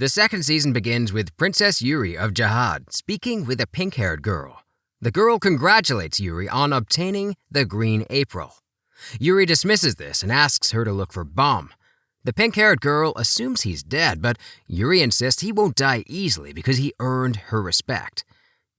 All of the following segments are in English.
The second season begins with Princess Yuri of Jihad speaking with a pink-haired girl. The girl congratulates Yuri on obtaining the Green April. Yuri dismisses this and asks her to look for Bomb. The pink-haired girl assumes he's dead, but Yuri insists he won't die easily because he earned her respect.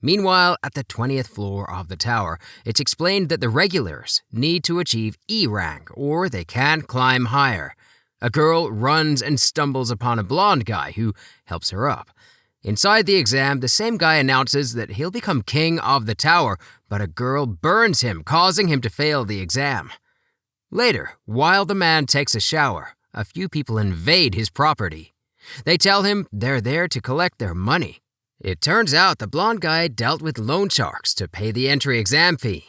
Meanwhile, at the 20th floor of the tower, it's explained that the regulars need to achieve E rank or they can't climb higher. A girl runs and stumbles upon a blonde guy who helps her up. Inside the exam, the same guy announces that he'll become king of the tower, but a girl burns him, causing him to fail the exam. Later, while the man takes a shower, a few people invade his property. They tell him they're there to collect their money. It turns out the blonde guy dealt with loan sharks to pay the entry exam fee.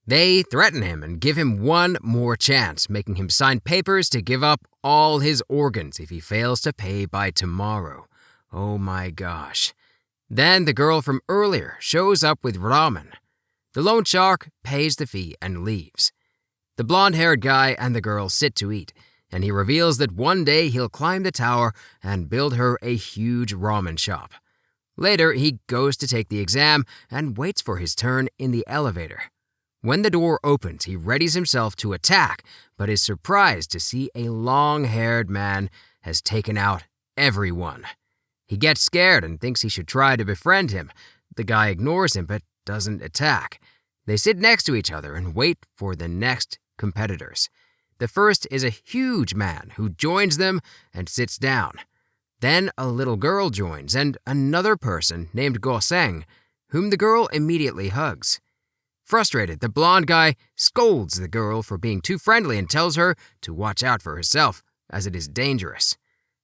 They threaten him and give him one more chance, making him sign papers to give up all his organs if he fails to pay by tomorrow. Oh my gosh. Then the girl from earlier shows up with ramen. The loan shark pays the fee and leaves. The blonde-haired guy and the girl sit to eat, and he reveals that one day he'll climb the tower and build her a huge ramen shop. Later, he goes to take the exam and waits for his turn in the elevator. When the door opens, he readies himself to attack, but is surprised to see a long-haired man has taken out everyone. He gets scared and thinks he should try to befriend him. The guy ignores him but doesn't attack. They sit next to each other and wait for the next competitors. The first is a huge man who joins them and sits down. Then a little girl joins and another person named Goseng, whom the girl immediately hugs. Frustrated, the blonde guy scolds the girl for being too friendly and tells her to watch out for herself, as it is dangerous.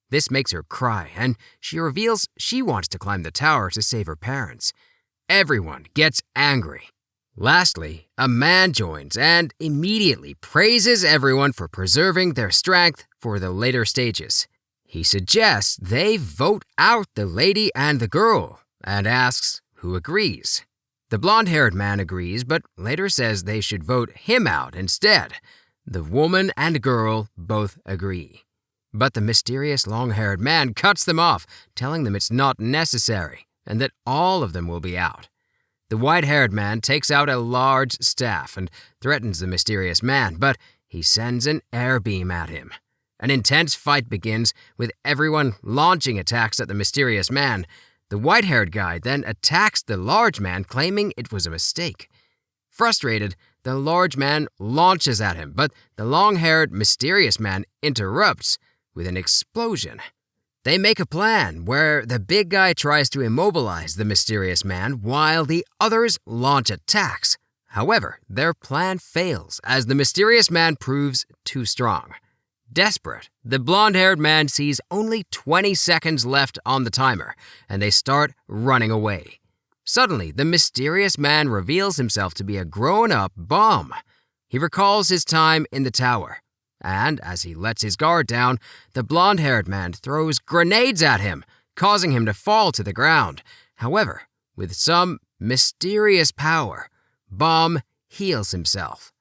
This makes her cry, and she reveals she wants to climb the tower to save her parents. Everyone gets angry. Lastly, a man joins and immediately praises everyone for preserving their strength for the later stages. He suggests they vote out the lady and the girl, and asks who agrees. The blonde-haired man agrees, but later says they should vote him out instead. The woman and girl both agree. But the mysterious long-haired man cuts them off, telling them it's not necessary, and that all of them will be out. The white-haired man takes out a large staff and threatens the mysterious man, but he sends an air beam at him. An intense fight begins, with everyone launching attacks at the mysterious man. The white-haired guy then attacks the large man, claiming it was a mistake. Frustrated, the large man launches at him, but the long-haired, mysterious man interrupts with an explosion. They make a plan where the big guy tries to immobilize the mysterious man while the others launch attacks. However, their plan fails as the mysterious man proves too strong. Desperate, the blonde-haired man sees only 20 seconds left on the timer, and they start running away. Suddenly, the mysterious man reveals himself to be a grown-up Bomb. He recalls his time in the tower, and as he lets his guard down, the blonde-haired man throws grenades at him, causing him to fall to the ground. However, with some mysterious power, Bomb heals himself.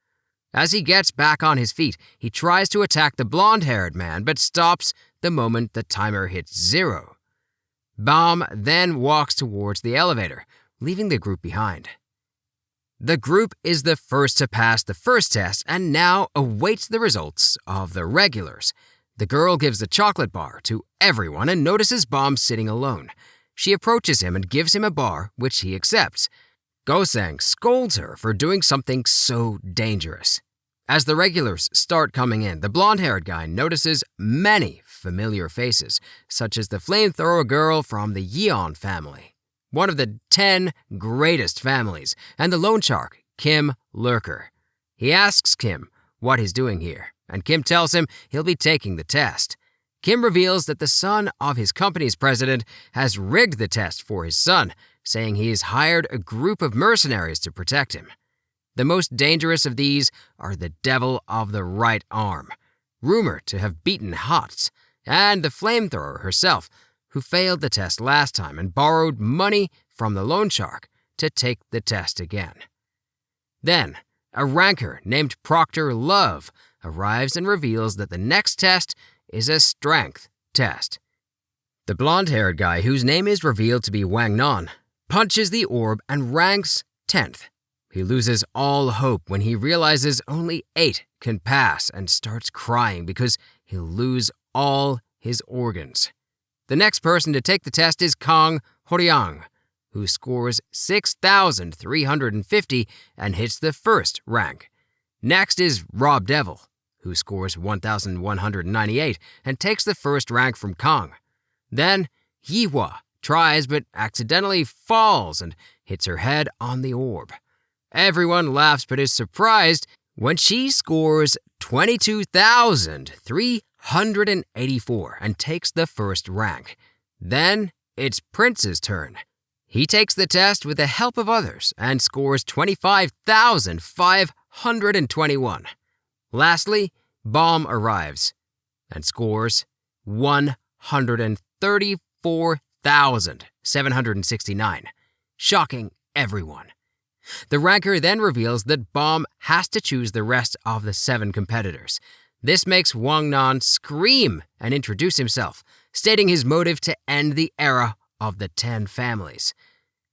As he gets back on his feet, he tries to attack the blonde-haired man, but stops the moment the timer hits 0. Bomb then walks towards the elevator, leaving the group behind. The group is the first to pass the first test and now awaits the results of the regulars. The girl gives the chocolate bar to everyone and notices Bomb sitting alone. She approaches him and gives him a bar, which he accepts. Goseng scolds her for doing something so dangerous. As the regulars start coming in, the blonde-haired guy notices many familiar faces, such as the flamethrower girl from the Yeon family, one of the 10 greatest families, and the loan shark, Kim Lurker. He asks Kim what he's doing here, and Kim tells him he'll be taking the test. Kim reveals that the son of his company's president has rigged the test for his son, saying he has hired a group of mercenaries to protect him. The most dangerous of these are the devil of the right arm, rumored to have beaten Hots, and the flamethrower herself, who failed the test last time and borrowed money from the loan shark to take the test again. Then, a ranker named Proctor Love arrives and reveals that the next test is a strength test. The blonde-haired guy, whose name is revealed to be Wang Nan, punches the orb and ranks 10th. He loses all hope when he realizes only 8 can pass and starts crying because he'll lose all his organs. The next person to take the test is Kong Horiang, who scores 6,350 and hits the first rank. Next is Rob Devil, who scores 1,198 and takes the first rank from Kong. Then Yiwa tries but accidentally falls and hits her head on the orb. Everyone laughs but is surprised when she scores 22,384 and takes the first rank. Then it's Prince's turn. He takes the test with the help of others and scores 25,521. Lastly, Bomb arrives and scores 134,769, shocking everyone. The ranker then reveals that Bomb has to choose the rest of the 7 competitors. This makes Wang Nan scream and introduce himself, stating his motive to end the era of the 10 families.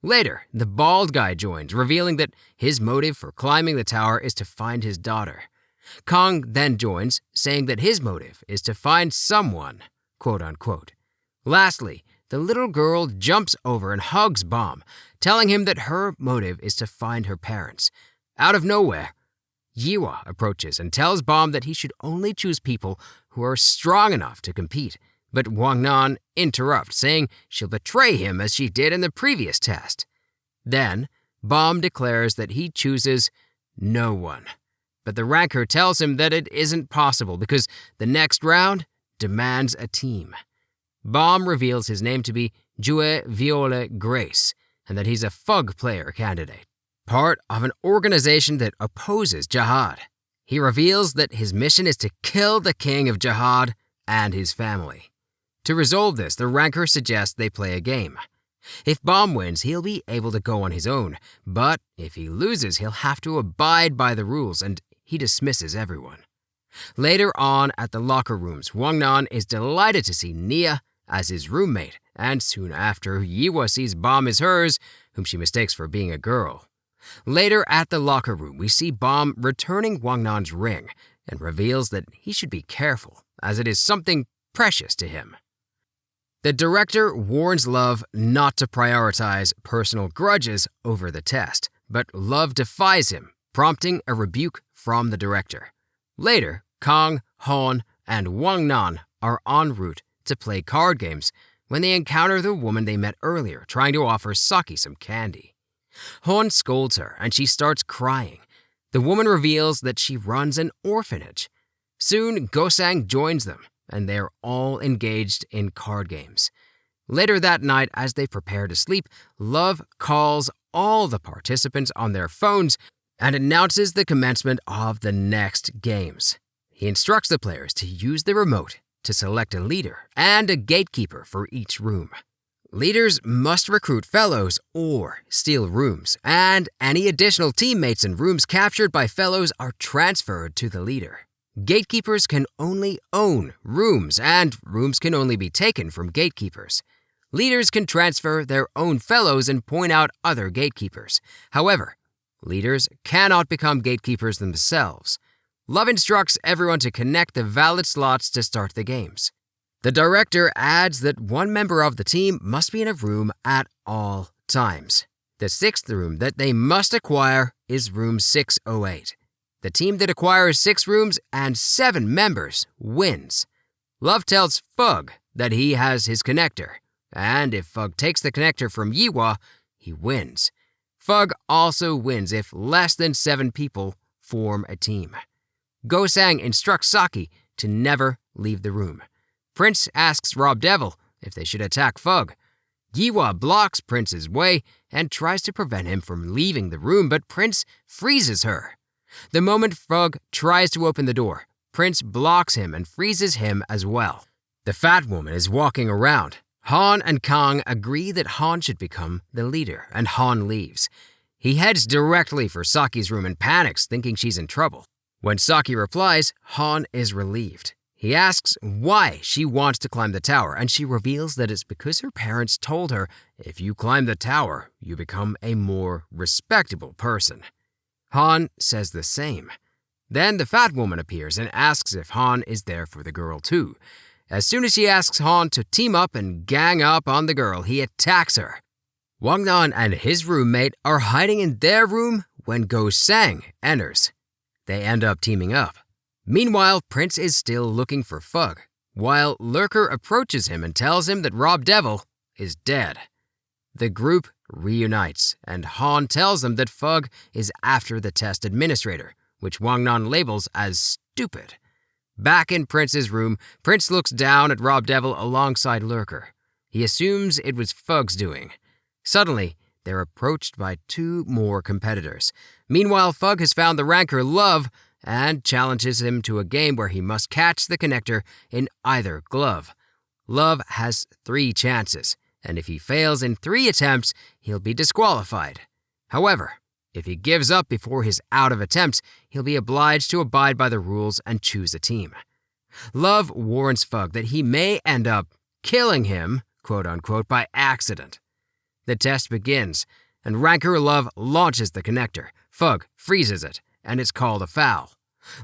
Later, the bald guy joins, revealing that his motive for climbing the tower is to find his daughter. Kong then joins, saying that his motive is to find someone, quote-unquote. Lastly, the little girl jumps over and hugs Bomb, telling him that her motive is to find her parents. Out of nowhere, Yiwa approaches and tells Bomb that he should only choose people who are strong enough to compete. But Wang Nan interrupts, saying she'll betray him as she did in the previous test. Then, Bomb declares that he chooses no one. But the ranker tells him that it isn't possible because the next round demands a team. Bomb reveals his name to be Jue Viola Grace and that he's a Fug player candidate, part of an organization that opposes jihad. He reveals that his mission is to kill the king of jihad and his family. To resolve this, the ranker suggests they play a game. If Bomb wins, he'll be able to go on his own, but if he loses, he'll have to abide by the rules, and he dismisses everyone. Later on at the locker rooms, Wang Nan is delighted to see Nia as his roommate, and soon after, Yiwa sees Bomb as hers, whom she mistakes for being a girl. Later at the locker room, we see Bomb returning Wang Nan's ring and reveals that he should be careful, as it is something precious to him. The director warns Love not to prioritize personal grudges over the test, but Love defies him, prompting a rebuke from the director. Later, Kong, Han, and Wang Nan are en route to play card games when they encounter the woman they met earlier trying to offer Saki some candy. Han scolds her and she starts crying. The woman reveals that she runs an orphanage. Soon, Gosang joins them, and they're all engaged in card games. Later that night, as they prepare to sleep, Love calls all the participants on their phones and announces the commencement of the next games. He instructs the players to use the remote to select a leader and a gatekeeper for each room. Leaders must recruit fellows or steal rooms, and any additional teammates in rooms captured by fellows are transferred to the leader. Gatekeepers can only own rooms, and rooms can only be taken from gatekeepers. Leaders can transfer their own fellows and point out other gatekeepers. However, leaders cannot become gatekeepers themselves. Love instructs everyone to connect the valid slots to start the games. The director adds that one member of the team must be in a room at all times. The 6th room that they must acquire is room 608. The team that acquires 6 rooms and 7 members wins. Love tells Fug that he has his connector, and if Fug takes the connector from Yiwa, he wins. Fug also wins if less than 7 people form a team. Gosang instructs Saki to never leave the room. Prince asks Rob Devil if they should attack Fug. Yiwa blocks Prince's way and tries to prevent him from leaving the room, but Prince freezes her. The moment Fug tries to open the door, Prince blocks him and freezes him as well. The fat woman is walking around. Han and Kong agree that Han should become the leader, and Han leaves. He heads directly for Saki's room and panics, thinking she's in trouble. When Saki replies, Han is relieved. He asks why she wants to climb the tower, and she reveals that it's because her parents told her if you climb the tower, you become a more respectable person. Han says the same. Then the fat woman appears and asks if Han is there for the girl too. As soon as she asks Han to team up and gang up on the girl, he attacks her. Wang Nan and his roommate are hiding in their room when Go Sang enters. They end up teaming up. Meanwhile, Prince is still looking for Fug, while Lurker approaches him and tells him that Rob Devil is dead. The group reunites, and Han tells them that Fug is after the test administrator, which Wang Nan labels as stupid. Back in Prince's room, Prince looks down at Rob Devil alongside Lurker. He assumes it was Fug's doing. Suddenly, they're approached by two more competitors. Meanwhile, Fug has found the ranker Love and challenges him to a game where he must catch the connector in either glove. Love has 3 chances, and if he fails in 3 attempts, he'll be disqualified. However, if he gives up before his out of attempts, he'll be obliged to abide by the rules and choose a team. Love warns Fug that he may end up killing him, quote-unquote, by accident. The test begins, and Ranker Love launches the connector. Fug freezes it, and it's called a foul.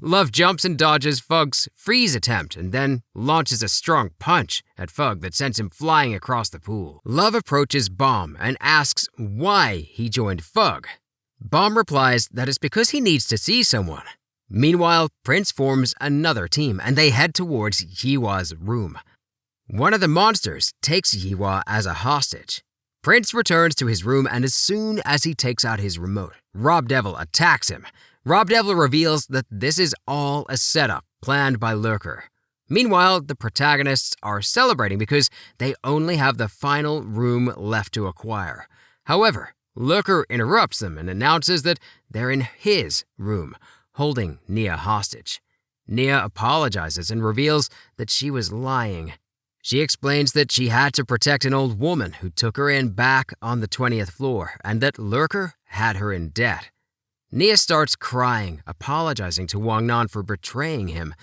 Love jumps and dodges Fug's freeze attempt and then launches a strong punch at Fug that sends him flying across the pool. Love approaches Bomb and asks why he joined Fug. Bomb replies that it's because he needs to see someone. Meanwhile, Prince forms another team and they head towards Yiwa's room. One of the monsters takes Yiwa as a hostage. Prince returns to his room, and as soon as he takes out his remote, Rob Devil attacks him. Rob Devil reveals that this is all a setup planned by Lurker. Meanwhile, the protagonists are celebrating because they only have the final room left to acquire. However, Lurker interrupts them and announces that they're in his room, holding Nia hostage. Nia apologizes and reveals that she was lying. She explains that she had to protect an old woman who took her in back on the 20th floor and that Lurker had her in debt. Nia starts crying, apologizing to Wang Nan for betraying him.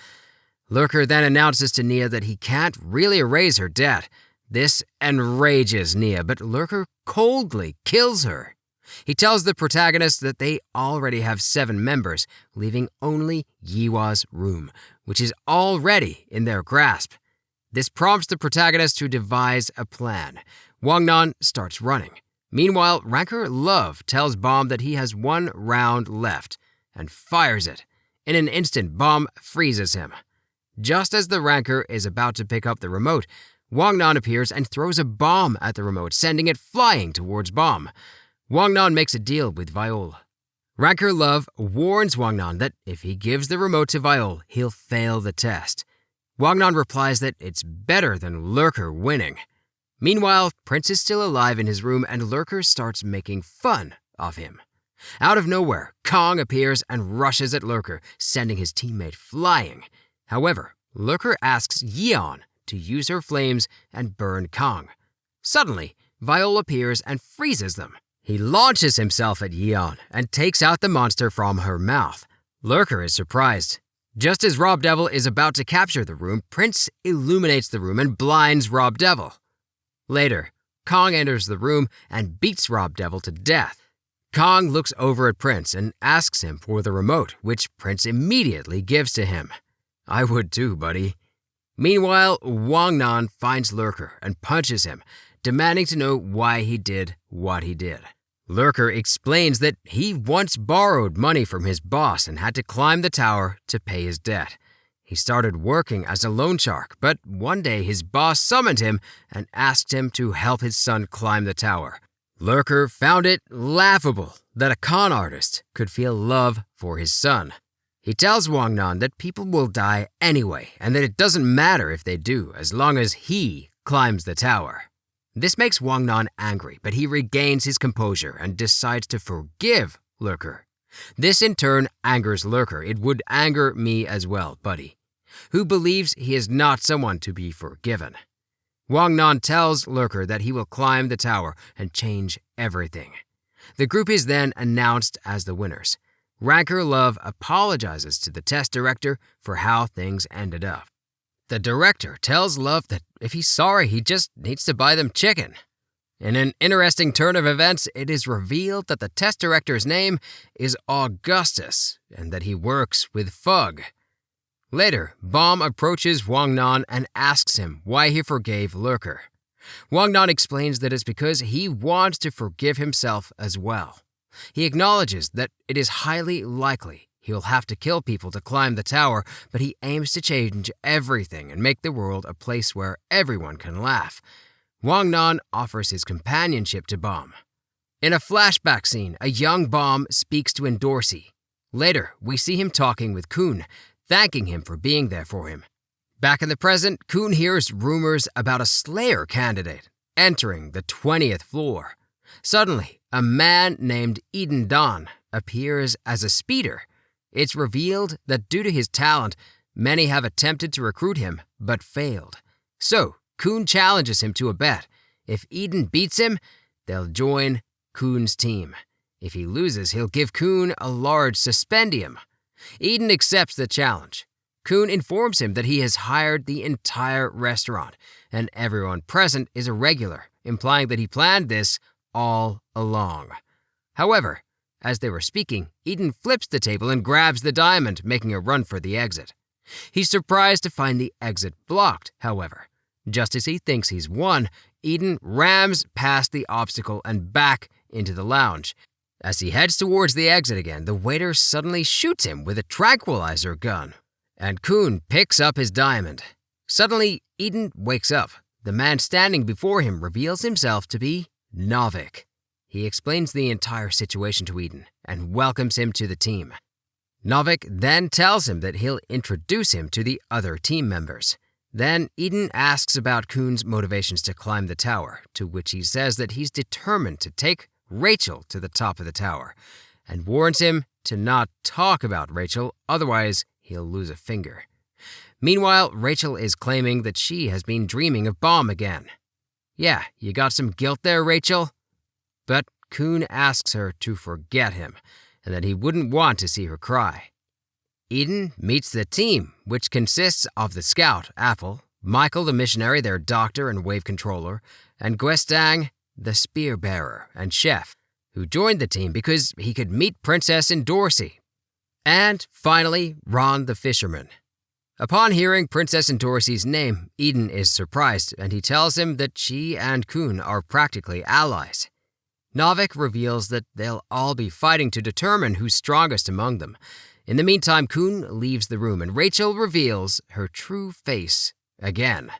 Lurker then announces to Nia that he can't really erase her debt. This enrages Nia, but Lurker coldly kills her. He tells the protagonist that they already have 7 members, leaving only Yiwa's room, which is already in their grasp. This prompts the protagonist to devise a plan. Wang Nan starts running. Meanwhile, Ranker Love tells Bomb that he has 1 round left and fires it. In an instant, Bomb freezes him. Just as the Ranker is about to pick up the remote, Wang Nan appears and throws a bomb at the remote, sending it flying towards Bomb. Wang Nan makes a deal with Viola. Ranker Love warns Wang Nan that if he gives the remote to Viola, he'll fail the test. Wang Nan replies that it's better than Lurker winning. Meanwhile, Prince is still alive in his room and Lurker starts making fun of him. Out of nowhere, Kong appears and rushes at Lurker, sending his teammate flying. However, Lurker asks Yeon to use her flames and burn Kong. Suddenly, Viola appears and freezes them. He launches himself at Yeon and takes out the monster from her mouth. Lurker is surprised. Just as Rob Devil is about to capture the room, Prince illuminates the room and blinds Rob Devil. Later, Kong enters the room and beats Rob Devil to death. Kong looks over at Prince and asks him for the remote, which Prince immediately gives to him. I would too, buddy. Meanwhile, Wang Nan finds Lurker and punches him, demanding to know why he did what he did. Lurker explains that he once borrowed money from his boss and had to climb the tower to pay his debt. He started working as a loan shark, but one day his boss summoned him and asked him to help his son climb the tower. Lurker found it laughable that a con artist could feel love for his son. He tells Wang Nan that people will die anyway and that it doesn't matter if they do as long as he climbs the tower. This makes Wang Nan angry, but he regains his composure and decides to forgive Lurker. This in turn angers Lurker. It would anger me as well, buddy, who believes he is not someone to be forgiven. Wang Nan tells Lurker that he will climb the tower and change everything. The group is then announced as the winners. Ranker Love apologizes to the test director for how things ended up. The director tells Love that if he's sorry, he just needs to buy them chicken. In an interesting turn of events, it is revealed that the test director's name is Augustus and that he works with Fug. Later, Bomb approaches Wang Nan and asks him why he forgave Lurker. Wang Nan explains that it's because he wants to forgive himself as well. He acknowledges that it is highly likely he'll have to kill people to climb the tower, but he aims to change everything and make the world a place where everyone can laugh. Wang Nan offers his companionship to Bomb. In a flashback scene, a young Bomb speaks to Endorsi. Later, we see him talking with Kun, thanking him for being there for him. Back in the present, Kun hears rumors about a Slayer candidate entering the 20th floor. Suddenly, a man named Eden Dan appears as a speeder. It's revealed that due to his talent, many have attempted to recruit him, but failed. So, Kun challenges him to a bet. If Eden beats him, they'll join Kun's team. If he loses, he'll give Kun a large suspendium. Eden accepts the challenge. Kun informs him that he has hired the entire restaurant, and everyone present is a regular, implying that he planned this all along. However, as they were speaking, Eden flips the table and grabs the diamond, making a run for the exit. He's surprised to find the exit blocked, however. Just as he thinks he's won, Eden rams past the obstacle and back into the lounge. As he heads towards the exit again, the waiter suddenly shoots him with a tranquilizer gun, and Kun picks up his diamond. Suddenly, Eden wakes up. The man standing before him reveals himself to be Novik. He explains the entire situation to Eden and welcomes him to the team. Novik then tells him that he'll introduce him to the other team members. Then Eden asks about Kun's motivations to climb the tower, to which he says that he's determined to take Rachel to the top of the tower, and warns him to not talk about Rachel, otherwise he'll lose a finger. Meanwhile, Rachel is claiming that she has been dreaming of Bomb again. Yeah, you got some guilt there, Rachel? But Kun asks her to forget him, and that he wouldn't want to see her cry. Eden meets the team, which consists of the scout, Apple, Michael the missionary, their doctor and wave controller, and Guestang, the spear bearer and chef, who joined the team because he could meet Princess Endorsi. And finally, Ron the fisherman. Upon hearing Princess Endorsi's name, Eden is surprised, and he tells him that she and Kun are practically allies. Novik reveals that they'll all be fighting to determine who's strongest among them. In the meantime, Kun leaves the room, and Rachel reveals her true face again.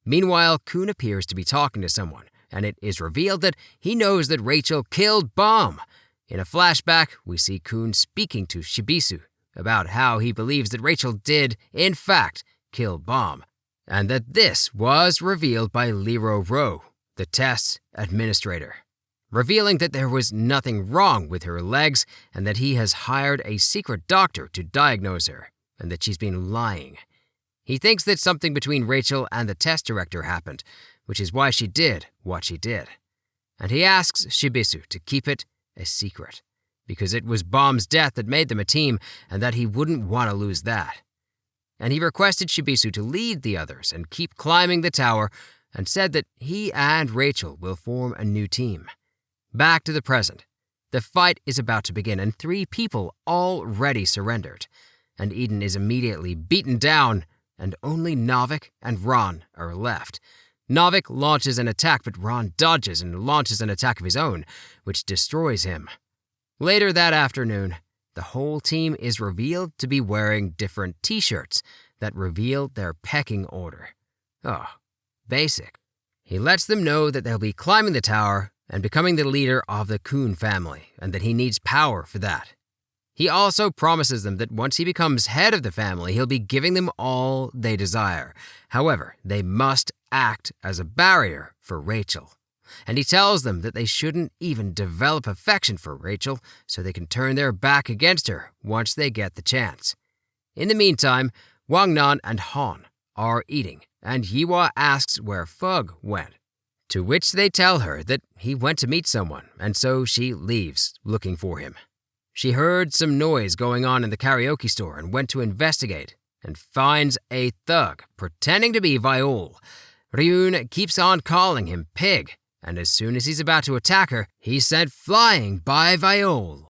Meanwhile, Kun appears to be talking to someone, and it is revealed that he knows that Rachel killed Bomb. In a flashback, we see Kun speaking to Shibisu about how he believes that Rachel did, in fact, kill Bomb, and that this was revealed by Lero Rowe, the test administrator, revealing that there was nothing wrong with her legs and that he has hired a secret doctor to diagnose her, and that she's been lying. He thinks that something between Rachel and the test director happened, which is why she did what she did. And he asks Shibisu to keep it a secret, because it was Bomb's death that made them a team, and that he wouldn't want to lose that. And he requested Shibisu to lead the others and keep climbing the tower, and said that he and Rachel will form a new team. Back to the present. The fight is about to begin, and 3 people already surrendered, and Eden is immediately beaten down, and only Novik and Ron are left. Novik launches an attack, but Ron dodges and launches an attack of his own, which destroys him. Later that afternoon, the whole team is revealed to be wearing different t-shirts that reveal their pecking order. Oh, basic. He lets them know that they'll be climbing the tower and becoming the leader of the Kun family, and that he needs power for that. He also promises them that once he becomes head of the family, he'll be giving them all they desire. However, they must act as a barrier for Rachel. And he tells them that they shouldn't even develop affection for Rachel so they can turn their back against her once they get the chance. In the meantime, Wang Nan and Han are eating, and Yiwa asks where Fug went, to which they tell her that he went to meet someone, and so she leaves looking for him. She heard some noise going on in the karaoke store and went to investigate, and finds a thug pretending to be Viol. Ryun keeps on calling him Pig, and as soon as he's about to attack her, he's sent flying by Viol.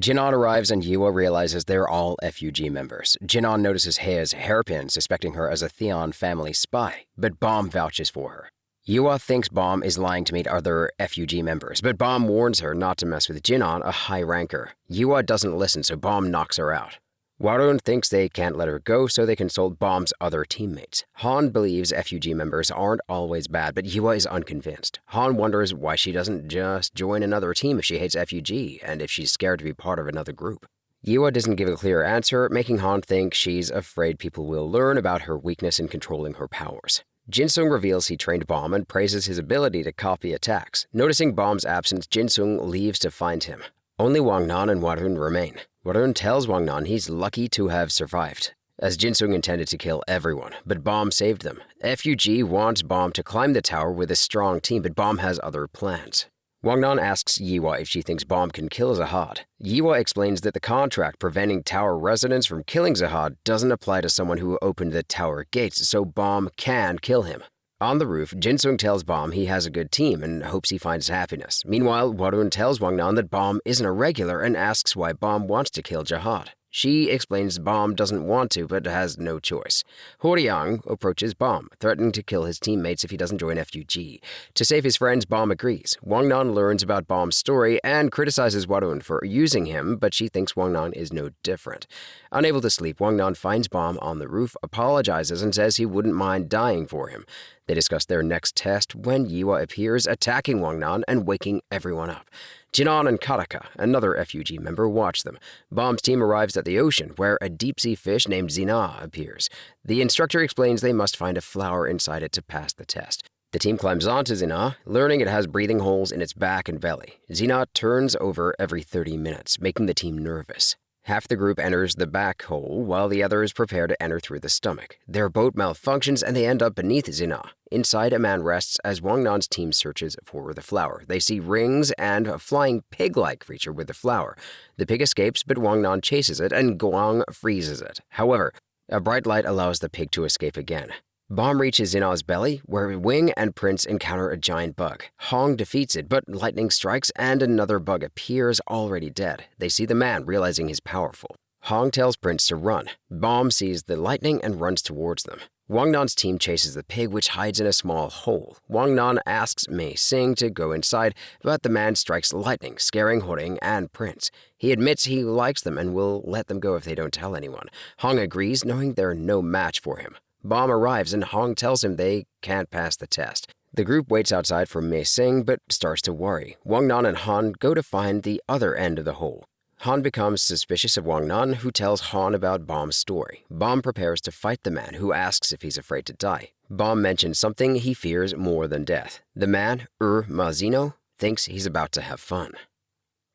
Jinan arrives and Yua realizes they're all FUG members. Jinan notices Heia's hairpin, suspecting her as a Theon family spy, but Bomb vouches for her. Yua thinks Bomb is lying to meet other FUG members, but Bomb warns her not to mess with Jinan, a high ranker. Yua doesn't listen, so Bomb knocks her out. Warun thinks they can't let her go, so they consult Bomb's other teammates. Han believes FUG members aren't always bad, but Yua is unconvinced. Han wonders why she doesn't just join another team if she hates FUG, and if she's scared to be part of another group. Yua doesn't give a clear answer, making Han think she's afraid people will learn about her weakness in controlling her powers. Jinsung reveals he trained Bomb and praises his ability to copy attacks. Noticing Bomb's absence, Jinsung leaves to find him. Only Wang Nan and Warun remain. Warun tells Wang Nan he's lucky to have survived, as Jinsung intended to kill everyone, but Bomb saved them. FUG wants Bomb to climb the tower with a strong team, but Bomb has other plans. Wang Nan asks Yua if she thinks Bomb can kill Zahad. Yua explains that the contract preventing tower residents from killing Zahad doesn't apply to someone who opened the tower gates, so Bomb can kill him. On the roof, Jinsung tells Bomb he has a good team and hopes he finds happiness. Meanwhile, Warun tells Wang Nan that Bomb isn't a regular and asks why Bomb wants to kill Jihad. She explains Bomb doesn't want to, but has no choice. Horyang approaches Bomb, threatening to kill his teammates if he doesn't join FUG. To save his friends, Bomb agrees. Wang Nan learns about Bomb's story and criticizes Warun for using him, but she thinks Wang Nan is no different. Unable to sleep, Wang Nan finds Bomb on the roof, apologizes, and says he wouldn't mind dying for him. They discuss their next test when Yua appears, attacking Wang Nan and waking everyone up. Jinan and Karaka, another FUG member, watch them. Bomb's team arrives at the ocean, where a deep-sea fish named Zina appears. The instructor explains they must find a flower inside it to pass the test. The team climbs onto Zina, learning it has breathing holes in its back and belly. Zina turns over every 30 minutes, making the team nervous. Half the group enters the back hole, while the others prepare to enter through the stomach. Their boat malfunctions and they end up beneath Zina. Inside, a man rests as Wang Nan's team searches for the flower. They see rings and a flying pig-like creature with the flower. The pig escapes, but Wang Nan chases it and Guang freezes it. However, a bright light allows the pig to escape again. Bomb reaches Zina's belly, where Wing and Prince encounter a giant bug. Hong defeats it, but lightning strikes and another bug appears, already dead. They see the man, realizing he's powerful. Hong tells Prince to run. Bomb sees the lightning and runs towards them. Wang Nan's team chases the pig, which hides in a small hole. Wang Nan asks Mei Sing to go inside, but the man strikes lightning, scaring Horing and Prince. He admits he likes them and will let them go if they don't tell anyone. Hong agrees, knowing they're no match for him. Bomb arrives and Hong tells him they can't pass the test. The group waits outside for Mei Sing, but starts to worry. Wang Nan and Han go to find the other end of the hole. Han becomes suspicious of Wang Nan, who tells Han about Bomb's story. Bomb prepares to fight the man, who asks if he's afraid to die. Bomb mentions something he fears more than death. The man, Mazino, thinks he's about to have fun.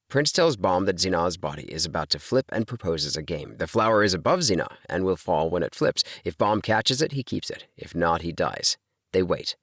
Prince tells Bomb that Zina's body is about to flip and proposes a game. The flower is above Zina and will fall when it flips. If Bomb catches it, he keeps it. If not, he dies. They wait.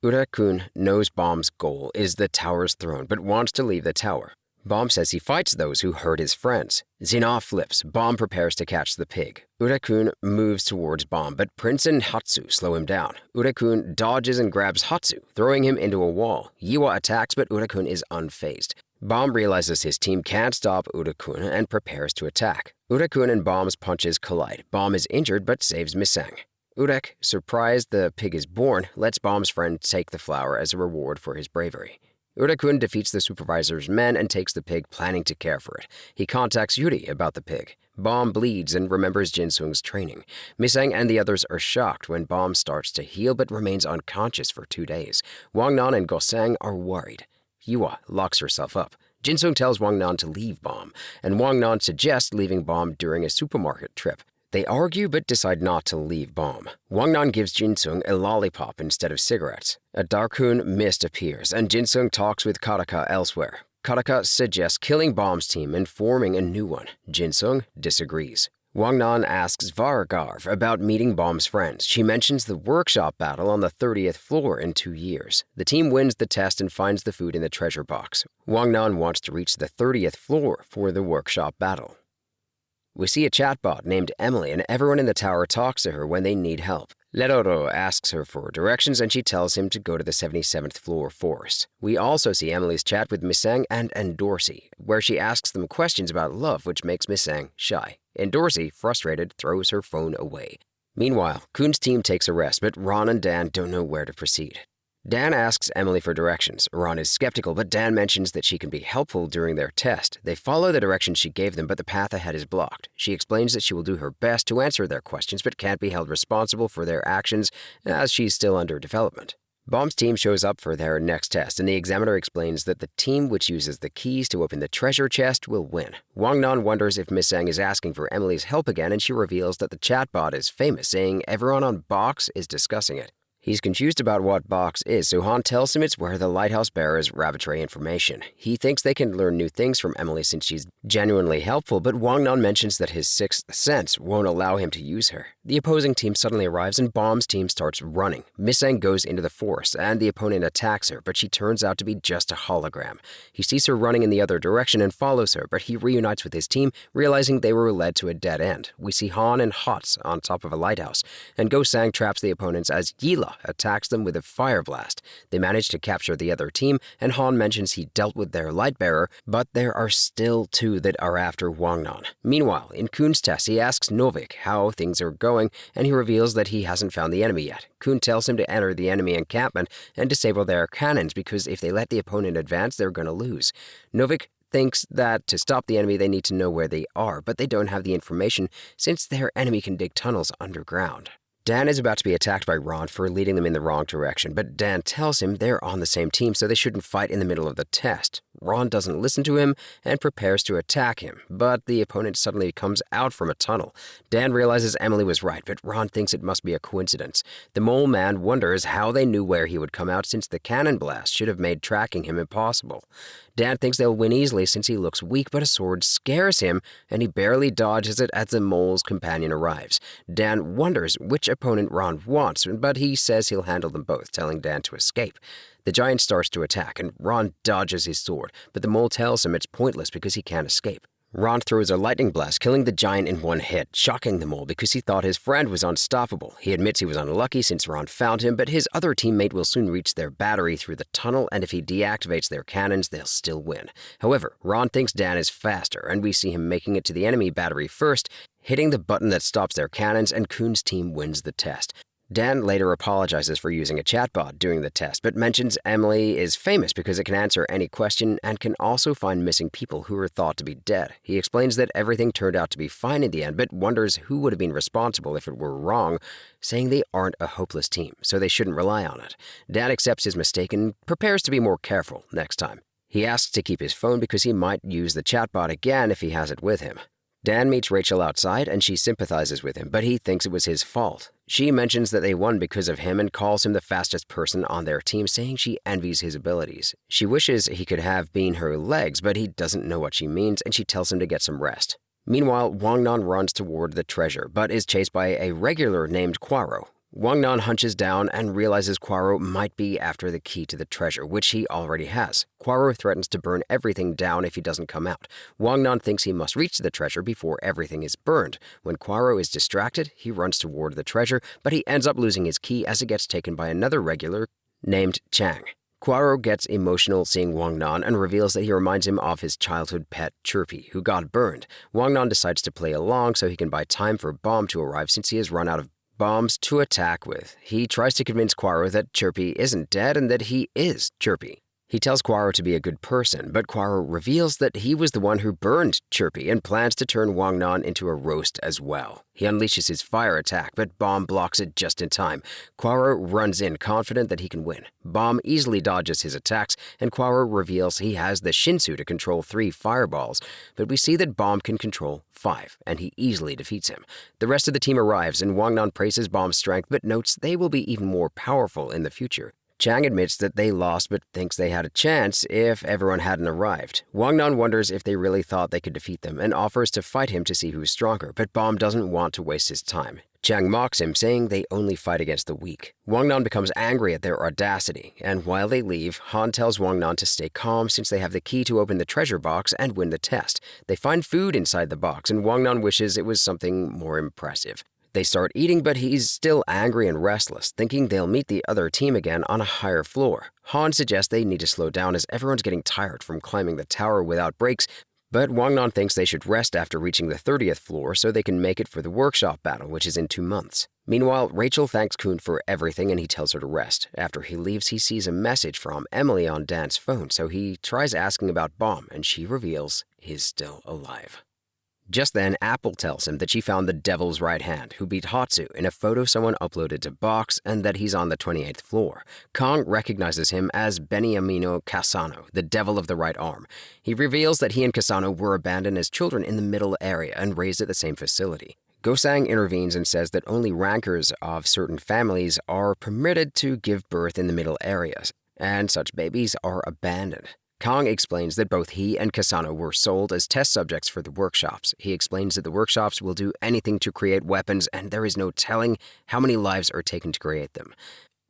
Ura-kun knows Bomb's goal is the tower's throne, but wants to leave the tower. Bomb says he fights those who hurt his friends. Zina flips. Bomb prepares to catch the pig. Ura-kun moves towards Bomb, but Prince and Hatsu slow him down. Ura-kun dodges and grabs Hatsu, throwing him into a wall. Yua attacks, but Ura-kun is unfazed. Bomb realizes his team can't stop Ura-kun and prepares to attack. Ura-kun and Bomb's punches collide. Bomb is injured but saves Misang. Urek, surprised the pig is born, lets Bomb's friend take the flower as a reward for his bravery. Ura-kun defeats the supervisor's men and takes the pig, planning to care for it. He contacts Yuri about the pig. Bomb bleeds and remembers Jinsung's training. Misang and the others are shocked when Bomb starts to heal but remains unconscious for 2 days. Wang Nan and Gosang are worried. Yua locks herself up. Jinsung tells Wang Nan to leave Bomb, and Wang Nan suggests leaving Bomb during a supermarket trip. They argue but decide not to leave Bomb. Wang Nan gives Jinsung a lollipop instead of cigarettes. A Darkhoon mist appears, and Jinsung talks with Karaka elsewhere. Karaka suggests killing Bomb's team and forming a new one. Jinsung disagrees. Wang Nan asks Vargarv about meeting Bomb's friends. She mentions the workshop battle on the 30th floor in 2 years. The team wins the test and finds the food in the treasure box. Wang Nan wants to reach the 30th floor for the workshop battle. We see a chatbot named Emily, and everyone in the tower talks to her when they need help. Leroro asks her for directions, and she tells him to go to the 77th floor forest. We also see Emily's chat with Misang and Endorsi, where she asks them questions about love, which makes Misang shy. Endorsi, frustrated, throws her phone away. Meanwhile, Kun's team takes a rest, but Ron and Dan don't know where to proceed. Dan asks Emily for directions. Ron is skeptical, but Dan mentions that she can be helpful during their test. They follow the directions she gave them, but the path ahead is blocked. She explains that she will do her best to answer their questions, but can't be held responsible for their actions as she's still under development. Bomb's team shows up for their next test, and the examiner explains that the team which uses the keys to open the treasure chest will win. Wang Nan wonders if Miss Sang is asking for Emily's help again, and she reveals that the chatbot is famous, saying everyone on Box is discussing it. He's confused about what Box is, so Han tells him it's where the lighthouse bearers arbitrate information. He thinks they can learn new things from Emily since she's genuinely helpful, but Wang Nan mentions that his sixth sense won't allow him to use her. The opposing team suddenly arrives and Bomb's team starts running. Misang goes into the forest and the opponent attacks her, but she turns out to be just a hologram. He sees her running in the other direction and follows her, but he reunites with his team, realizing they were led to a dead end. We see Han and Hots on top of a lighthouse, and Go Sang traps the opponents as Yila attacks them with a fire blast. They manage to capture the other team, and Han mentions he dealt with their light bearer, but there are still two that are after Wang Nan. Meanwhile, in Kun's test, he asks Novik how things are going, and he reveals that he hasn't found the enemy yet. Kun tells him to enter the enemy encampment and disable their cannons because if they let the opponent advance, they're going to lose. Novik thinks that to stop the enemy, they need to know where they are, but they don't have the information since their enemy can dig tunnels underground. Dan is about to be attacked by Ron for leading them in the wrong direction, but Dan tells him they're on the same team so they shouldn't fight in the middle of the test. Ron doesn't listen to him and prepares to attack him, but the opponent suddenly comes out from a tunnel. Dan realizes Emily was right, but Ron thinks it must be a coincidence. The mole man wonders how they knew where he would come out since the cannon blast should have made tracking him impossible. Dan thinks they'll win easily since he looks weak, but a sword scares him, and he barely dodges it as the mole's companion arrives. Dan wonders which opponent Ron wants, but he says he'll handle them both, telling Dan to escape. The giant starts to attack, and Ron dodges his sword, but the mole tells him it's pointless because he can't escape. Ron throws a lightning blast, killing the giant in one hit, shocking the mole because he thought his friend was unstoppable. He admits he was unlucky since Ron found him, but his other teammate will soon reach their battery through the tunnel, and if he deactivates their cannons, they'll still win. However, Ron thinks Dan is faster, and we see him making it to the enemy battery first, hitting the button that stops their cannons, and Kun's team wins the test. Dan later apologizes for using a chatbot during the test, but mentions Emily is famous because it can answer any question and can also find missing people who are thought to be dead. He explains that everything turned out to be fine in the end, but wonders who would have been responsible if it were wrong, saying they aren't a hopeless team, so they shouldn't rely on it. Dan accepts his mistake and prepares to be more careful next time. He asks to keep his phone because he might use the chatbot again if he has it with him. Dan meets Rachel outside and she sympathizes with him, but he thinks it was his fault. She mentions that they won because of him and calls him the fastest person on their team, saying she envies his abilities. She wishes he could have been her legs, but he doesn't know what she means, and she tells him to get some rest. Meanwhile, Wang Nan runs toward the treasure, but is chased by a regular named Quaro. Wang Nan hunches down and realizes Quaro might be after the key to the treasure, which he already has. Quaro threatens to burn everything down if he doesn't come out. Wang Nan thinks he must reach the treasure before everything is burned. When Quaro is distracted, he runs toward the treasure, but he ends up losing his key as it gets taken by another regular named Chang. Quaro gets emotional seeing Wang Nan and reveals that he reminds him of his childhood pet, Chirpy, who got burned. Wang Nan decides to play along so he can buy time for Bomb to arrive since he has run out of bombs to attack with. He tries to convince Quaro that Chirpy isn't dead and that he is Chirpy. He tells Quaro to be a good person, but Quaro reveals that he was the one who burned Chirpy and plans to turn Wang Nan into a roast as well. He unleashes his fire attack, but Bomb blocks it just in time. Quaro runs in, confident that he can win. Bomb easily dodges his attacks, and Quaro reveals he has the Shinsu to control 3 fireballs, but we see that Bomb can control 5, and he easily defeats him. The rest of the team arrives, and Wang Nan praises Bomb's strength, but notes they will be even more powerful in the future. Chang admits that they lost but thinks they had a chance if everyone hadn't arrived. Wang Nan wonders if they really thought they could defeat them and offers to fight him to see who's stronger, but Bomb doesn't want to waste his time. Chang mocks him, saying they only fight against the weak. Wang Nan becomes angry at their audacity, and while they leave, Han tells Wang Nan to stay calm since they have the key to open the treasure box and win the test. They find food inside the box, and Wang Nan wishes it was something more impressive. They start eating, but he's still angry and restless, thinking they'll meet the other team again on a higher floor. Han suggests they need to slow down as everyone's getting tired from climbing the tower without breaks, but Wang Nan thinks they should rest after reaching the 30th floor so they can make it for the workshop battle, which is in 2 months. Meanwhile, Rachel thanks Kun for everything and he tells her to rest. After he leaves, he sees a message from Emily on Dan's phone, so he tries asking about Bomb, and she reveals he's still alive. Just then, Apple tells him that she found the devil's right hand, who beat Hatsu in a photo someone uploaded to Box, and that he's on the 28th floor. Kong recognizes him as Beniamino Cassano, the devil of the right arm. He reveals that he and Cassano were abandoned as children in the middle area and raised at the same facility. Gosang intervenes and says that only rankers of certain families are permitted to give birth in the middle areas, and such babies are abandoned. Kong explains that both he and Cassano were sold as test subjects for the workshops. He explains that the workshops will do anything to create weapons, and there is no telling how many lives are taken to create them.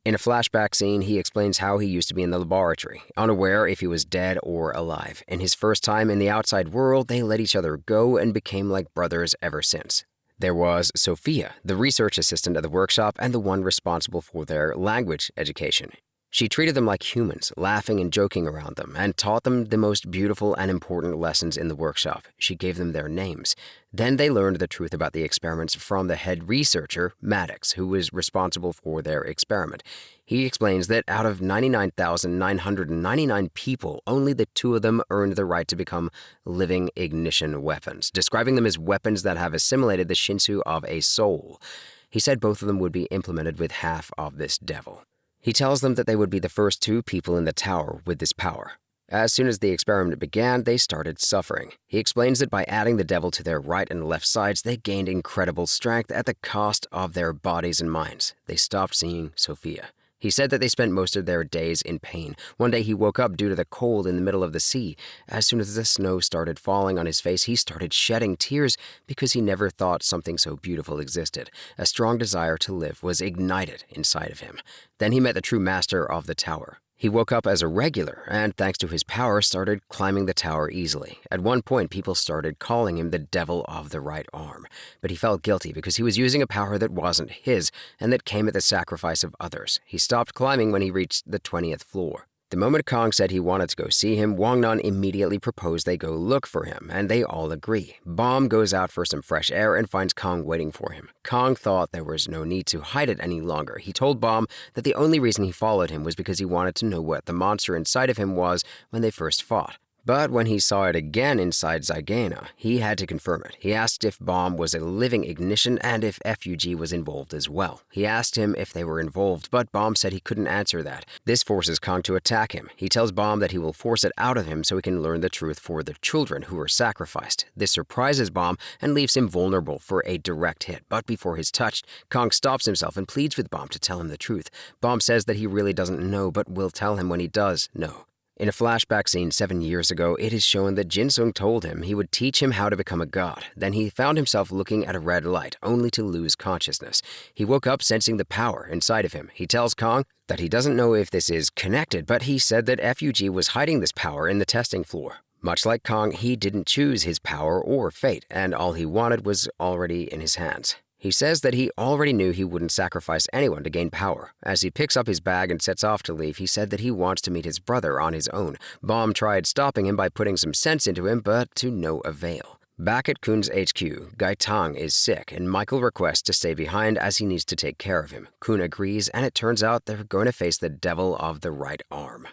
In a flashback scene, he explains how he used to be in the laboratory, unaware if he was dead or alive. In his first time in the outside world, they let each other go and became like brothers ever since. There was Sophia, the research assistant at the workshop and the one responsible for their language education. She treated them like humans, laughing and joking around them, and taught them the most beautiful and important lessons in the workshop. She gave them their names. Then they learned the truth about the experiments from the head researcher, Maddox, who was responsible for their experiment. He explains that out of 99,999 people, only the 2 of them earned the right to become living ignition weapons, describing them as weapons that have assimilated the Shinsu of a soul. He said both of them would be implemented with half of this devil. He tells them that they would be the first 2 people in the tower with this power. As soon as the experiment began, they started suffering. He explains that by adding the devil to their right and left sides, they gained incredible strength at the cost of their bodies and minds. They stopped seeing Sophia. He said that they spent most of their days in pain. One day he woke up due to the cold in the middle of the sea. As soon as the snow started falling on his face, he started shedding tears because he never thought something so beautiful existed. A strong desire to live was ignited inside of him. Then he met the true master of the tower. He woke up as a regular, and thanks to his power, started climbing the tower easily. At one point, people started calling him the devil of the right arm, but he felt guilty because he was using a power that wasn't his and that came at the sacrifice of others. He stopped climbing when he reached the 20th floor. The moment Kong said he wanted to go see him, Wang Nan immediately proposed they go look for him, and they all agree. Bomb goes out for some fresh air and finds Kong waiting for him. Kong thought there was no need to hide it any longer. He told Bomb that the only reason he followed him was because he wanted to know what the monster inside of him was when they first fought. But when he saw it again inside Zygena, he had to confirm it. He asked if Bomb was a living ignition and if FUG was involved as well. He asked him if they were involved, but Bomb said he couldn't answer that. This forces Kong to attack him. He tells Bomb that he will force it out of him so he can learn the truth for the children who were sacrificed. This surprises Bomb and leaves him vulnerable for a direct hit. But before he's touched, Kong stops himself and pleads with Bomb to tell him the truth. Bomb says that he really doesn't know, but will tell him when he does know. In a flashback scene 7 years ago, it is shown that Jin Sung told him he would teach him how to become a god. Then he found himself looking at a red light, only to lose consciousness. He woke up sensing the power inside of him. He tells Kong that he doesn't know if this is connected, but he said that FUG was hiding this power in the testing floor. Much like Kong, he didn't choose his power or fate, and all he wanted was already in his hands. He says that he already knew he wouldn't sacrifice anyone to gain power. As he picks up his bag and sets off to leave, he said that he wants to meet his brother on his own. Bomb tried stopping him by putting some sense into him, but to no avail. Back at Kun's HQ, Gai Tang is sick, and Michael requests to stay behind as he needs to take care of him. Kun agrees, and it turns out they're going to face the devil of the right arm.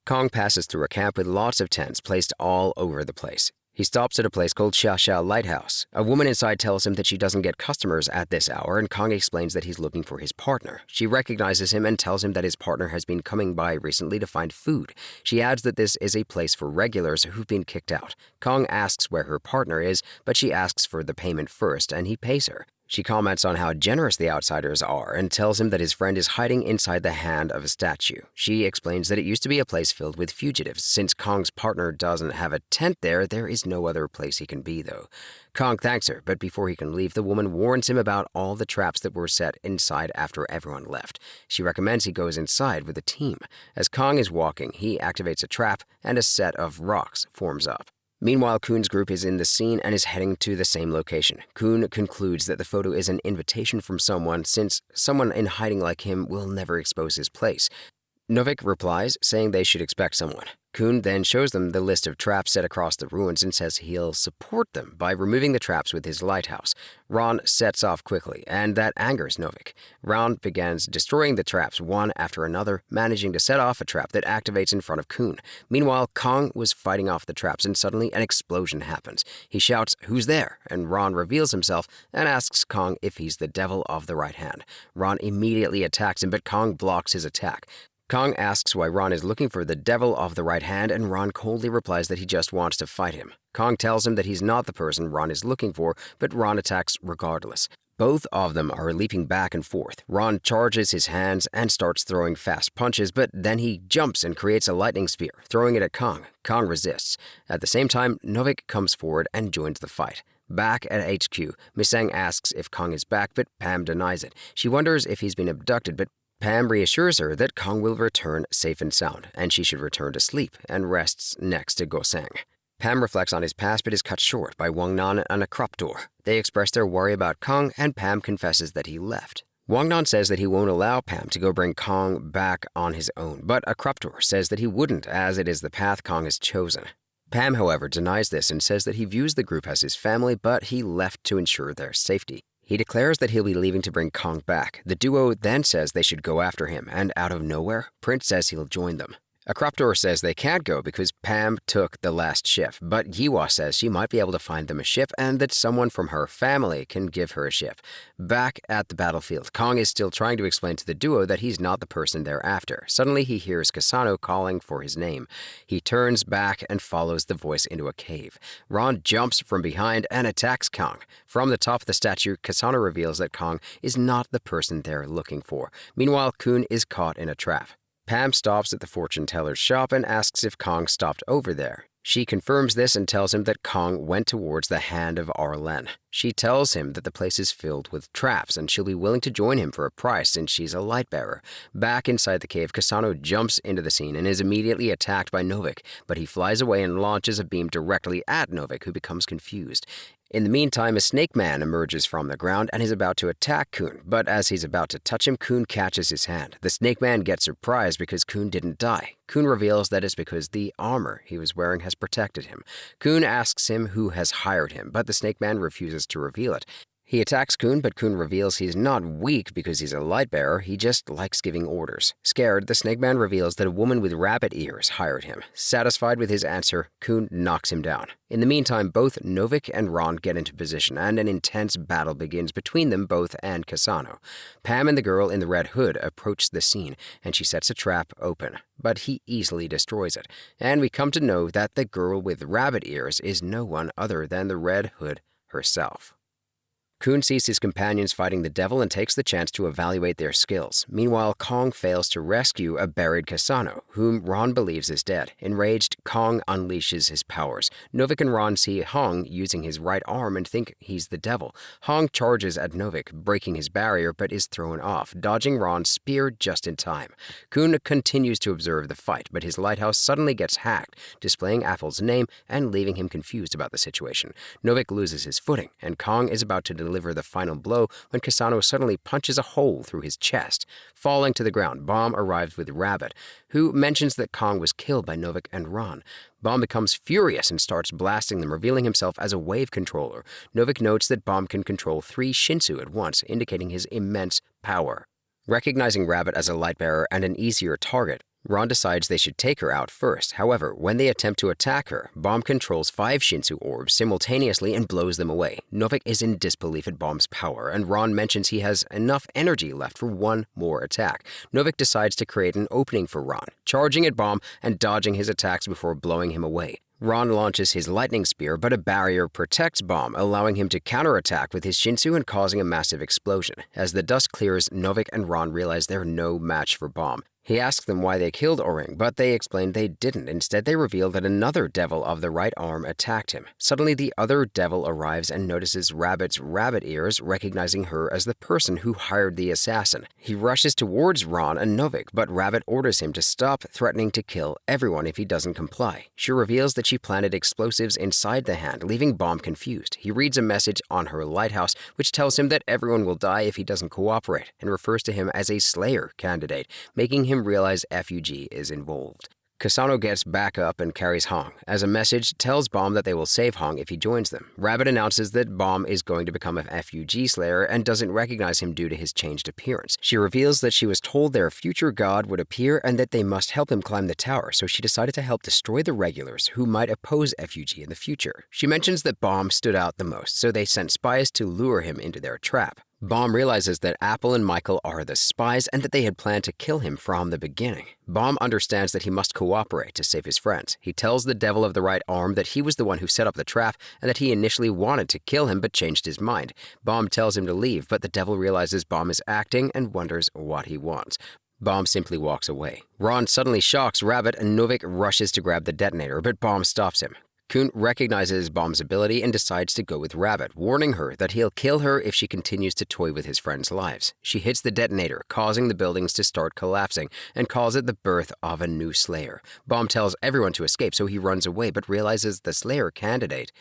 Kong passes through a camp with lots of tents placed all over the place. He stops at a place called Xia Lighthouse. A woman inside tells him that she doesn't get customers at this hour, and Kong explains that he's looking for his partner. She recognizes him and tells him that his partner has been coming by recently to find food. She adds that this is a place for regulars who've been kicked out. Kong asks where her partner is, but she asks for the payment first, and he pays her. She comments on how generous the outsiders are and tells him that his friend is hiding inside the hand of a statue. She explains that it used to be a place filled with fugitives. Since Kong's partner doesn't have a tent there, there is no other place he can be, though. Kong thanks her, but before he can leave, the woman warns him about all the traps that were set inside after everyone left. She recommends he goes inside with the team. As Kong is walking, he activates a trap, and a set of rocks forms up. Meanwhile, Kuhn's group is in the scene and is heading to the same location. Kuhn concludes that the photo is an invitation from someone, since someone in hiding like him will never expose his place. Novik replies, saying they should expect someone. Kuhn then shows them the list of traps set across the ruins and says he'll support them by removing the traps with his lighthouse. Ron sets off quickly, and that angers Novik. Ron begins destroying the traps one after another, managing to set off a trap that activates in front of Kuhn. Meanwhile, Kong was fighting off the traps, and suddenly an explosion happens. He shouts, "Who's there?" and Ron reveals himself and asks Kong if he's the devil of the right hand. Ron immediately attacks him, but Kong blocks his attack. Kong asks why Ron is looking for the devil of the right hand, and Ron coldly replies that he just wants to fight him. Kong tells him that he's not the person Ron is looking for, but Ron attacks regardless. Both of them are leaping back and forth. Ron charges his hands and starts throwing fast punches, but then he jumps and creates a lightning spear, throwing it at Kong. Kong resists. At the same time, Novik comes forward and joins the fight. Back at HQ, Misang asks if Kong is back, but Pam denies it. She wonders if he's been abducted, but Pam reassures her that Kong will return safe and sound, and she should return to sleep, and rests next to Goseng. Pam reflects on his past but is cut short by Wang Nan and a crop door. They express their worry about Kong, and Pam confesses that he left. Wang Nan says that he won't allow Pam to go bring Kong back on his own, but a crop door says that he wouldn't, as it is the path Kong has chosen. Pam, however, denies this and says that he views the group as his family, but he left to ensure their safety. He declares that he'll be leaving to bring Kong back. The duo then says they should go after him, and out of nowhere, Prince says he'll join them. A crop door says they can't go because Pam took the last ship, but Yiwa says she might be able to find them a ship and that someone from her family can give her a ship. Back at the battlefield, Kong is still trying to explain to the duo that he's not the person they're after. Suddenly he hears Kasano calling for his name. He turns back and follows the voice into a cave. Ron jumps from behind and attacks Kong. From the top of the statue, Kasano reveals that Kong is not the person they're looking for. Meanwhile, Kun is caught in a trap. Pam stops at the fortune teller's shop and asks if Kong stopped over there. She confirms this and tells him that Kong went towards the hand of Arlen. She tells him that the place is filled with traps and she'll be willing to join him for a price since she's a light bearer. Back inside the cave, Kasano jumps into the scene and is immediately attacked by Novik, but he flies away and launches a beam directly at Novik, who becomes confused. In the meantime, a snake man emerges from the ground and is about to attack Kun, but as he's about to touch him, Kun catches his hand. The snake man gets surprised because Kun didn't die. Kun reveals that it's because the armor he was wearing has protected him. Kun asks him who has hired him, but the snake man refuses to reveal it. He attacks Kun, but Kun reveals he's not weak because he's a light bearer, he just likes giving orders. Scared, the snake man reveals that a woman with rabbit ears hired him. Satisfied with his answer, Kun knocks him down. In the meantime, both Novik and Ron get into position, and an intense battle begins between them both and Kasano. Pam and the girl in the red hood approach the scene, and she sets a trap open, but he easily destroys it. And we come to know that the girl with rabbit ears is no one other than the red hood herself. Kun sees his companions fighting the devil and takes the chance to evaluate their skills. Meanwhile, Kong fails to rescue a buried Kasano, whom Ron believes is dead. Enraged, Kong unleashes his powers. Novik and Ron see Hong using his right arm and think he's the devil. Hong charges at Novik, breaking his barrier, but is thrown off, dodging Ron's spear just in time. Kun continues to observe the fight, but his lighthouse suddenly gets hacked, displaying Apple's name and leaving him confused about the situation. Novik loses his footing, and Kong is about to deliver the final blow when Kasano suddenly punches a hole through his chest. Falling to the ground, Bomb arrives with Rabbit, who mentions that Kong was killed by Novik and Ron. Bomb becomes furious and starts blasting them, revealing himself as a wave controller. Novik notes that Bomb can control 3 Shinsu at once, indicating his immense power. Recognizing Rabbit as a light bearer and an easier target, Ron decides they should take her out first. However, when they attempt to attack her, Bomb controls 5 Shinsu orbs simultaneously and blows them away. Novik is in disbelief at Bomb's power, and Ron mentions he has enough energy left for one more attack. Novik decides to create an opening for Ron, charging at Bomb and dodging his attacks before blowing him away. Ron launches his lightning spear, but a barrier protects Bomb, allowing him to counterattack with his Shinsu and causing a massive explosion. As the dust clears, Novik and Ron realize they're no match for Bomb. He asks them why they killed O-Ring, but they explain they didn't. Instead, they reveal that another devil of the right arm attacked him. Suddenly, the other devil arrives and notices Rabbit's rabbit ears, recognizing her as the person who hired the assassin. He rushes towards Ron and Novik, but Rabbit orders him to stop, threatening to kill everyone if he doesn't comply. She reveals that she planted explosives inside the hand, leaving Bomb confused. He reads a message on her lighthouse, which tells him that everyone will die if he doesn't cooperate, and refers to him as a Slayer candidate, making him realize FUG is involved. Kasano gets back up and carries Hong, as a message tells Bomb that they will save Hong if he joins them. Rabbit announces that Bomb is going to become a FUG Slayer and doesn't recognize him due to his changed appearance. She reveals that she was told their future god would appear and that they must help him climb the tower, so she decided to help destroy the regulars who might oppose FUG in the future. She mentions that Bomb stood out the most, so they sent spies to lure him into their trap. Bomb realizes that Apple and Michael are the spies and that they had planned to kill him from the beginning. Bomb understands that he must cooperate to save his friends. He tells the devil of the right arm that he was the one who set up the trap and that he initially wanted to kill him but changed his mind. Bomb tells him to leave, but the devil realizes Bomb is acting and wonders what he wants. Bomb simply walks away. Ron suddenly shocks Rabbit and Novik rushes to grab the detonator, but Bomb stops him. Kun recognizes Bomb's ability and decides to go with Rabbit, warning her that he'll kill her if she continues to toy with his friends' lives. She hits the detonator, causing the buildings to start collapsing, and calls it the birth of a new Slayer. Bomb tells everyone to escape, so he runs away, but realizes the Slayer candidate